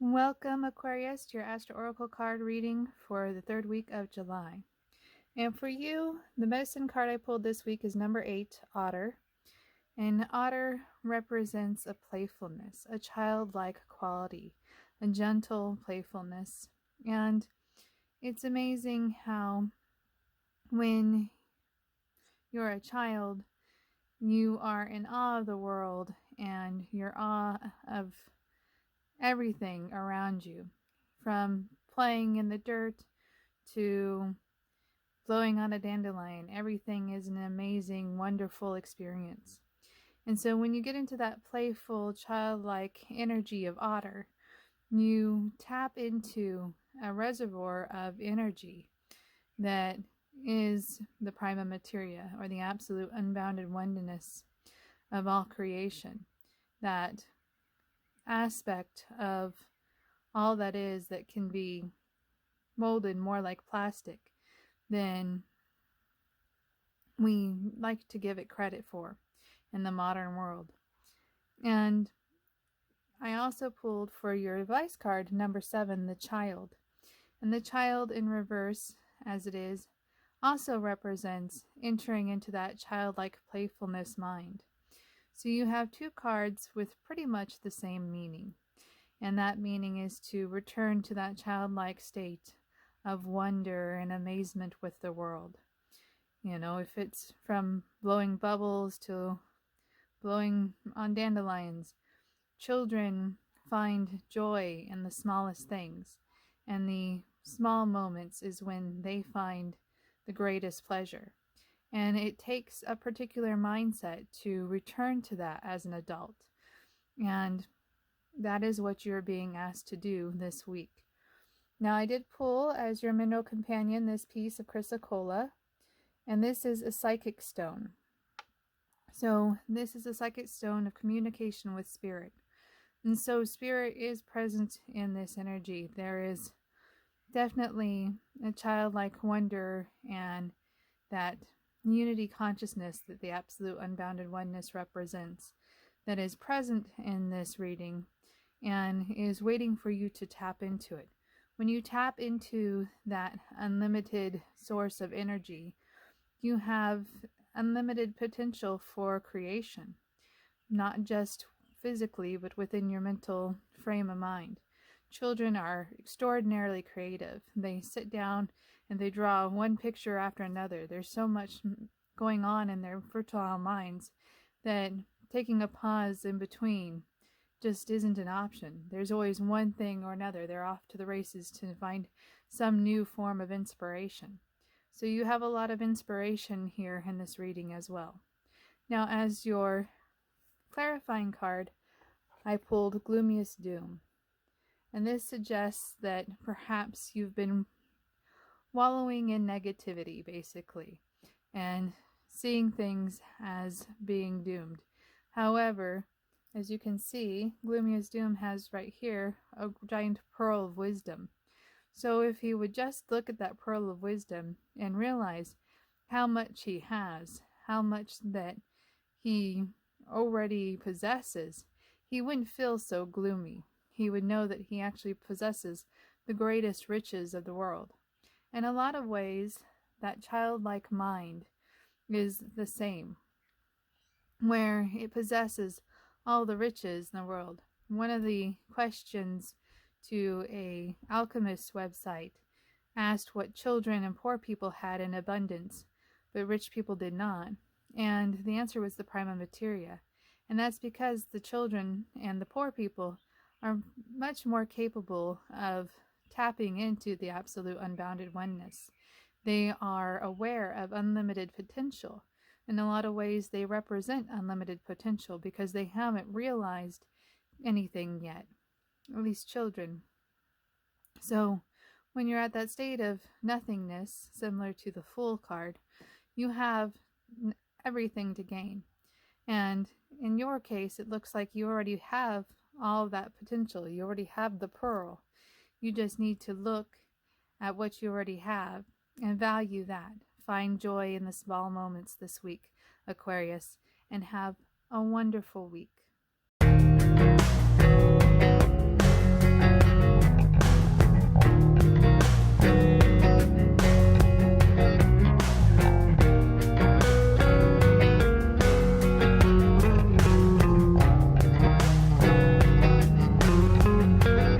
Welcome, Aquarius, to your Astro Oracle card reading for the third week of July. And for you, the medicine card I pulled this week is number 8, Otter. And Otter represents a playfulness, a childlike quality, a gentle playfulness. And it's amazing how when you're a child, you are in awe of the world and you're awe of everything around you, from playing in the dirt to blowing on a dandelion. Everything is an amazing, wonderful experience. And so when you get into that playful, childlike energy of Otter, you tap into a reservoir of energy that is the prima materia, or the absolute unbounded oneness of all creation. That aspect of all that is that can be molded more like plastic than we like to give it credit for in the modern world. And I also pulled for your advice card number 7, the child. And the child in reverse, as it is, also represents entering into that childlike playfulness mind. So you have two cards with pretty much the same meaning. And that meaning is to return to that childlike state of wonder and amazement with the world. You know, if it's from blowing bubbles to blowing on dandelions, children find joy in the smallest things. And the small moments is when they find the greatest pleasure. And it takes a particular mindset to return to that as an adult. And that is what you're being asked to do this week. Now, I did pull as your mineral companion this piece of chrysocolla, and this is a psychic stone. So this is a psychic stone of communication with spirit. And so spirit is present in this energy. There is definitely a childlike wonder and that unity consciousness that the absolute unbounded oneness represents that is present in this reading and is waiting for you to tap into it. When you tap into that unlimited source of energy, you have unlimited potential for creation, not just physically, but within your mental frame of mind. Children are extraordinarily creative. They sit down and they draw one picture after another. There's so much going on in their fertile minds that taking a pause in between just isn't an option. There's always one thing or another. They're off to the races to find some new form of inspiration. So you have a lot of inspiration here in this reading as well. Now, as your clarifying card, I pulled Gloomiest Doom. And this suggests that perhaps you've been wallowing in negativity, basically, and seeing things as being doomed. However, as you can see, Gloomiest Doom has right here a giant pearl of wisdom. So if he would just look at that pearl of wisdom and realize how much he has, how much that he already possesses, he wouldn't feel so gloomy. He would know that he actually possesses the greatest riches of the world. In a lot of ways, that childlike mind is the same, where it possesses all the riches in the world. One of the questions to a alchemist website asked what children and poor people had in abundance, but rich people did not. And the answer was the prima materia. And that's because the children and the poor people are much more capable of tapping into the absolute unbounded oneness. They are aware of unlimited potential. In a lot of ways, they represent unlimited potential because they haven't realized anything yet, at least children. So when you're at that state of nothingness, similar to the Fool card, you have everything to gain. And in your case, it looks like you already have all of that potential. You already have the pearl. You just need to look at what you already have and value that. Find joy in the small moments this week, Aquarius, and have a wonderful week.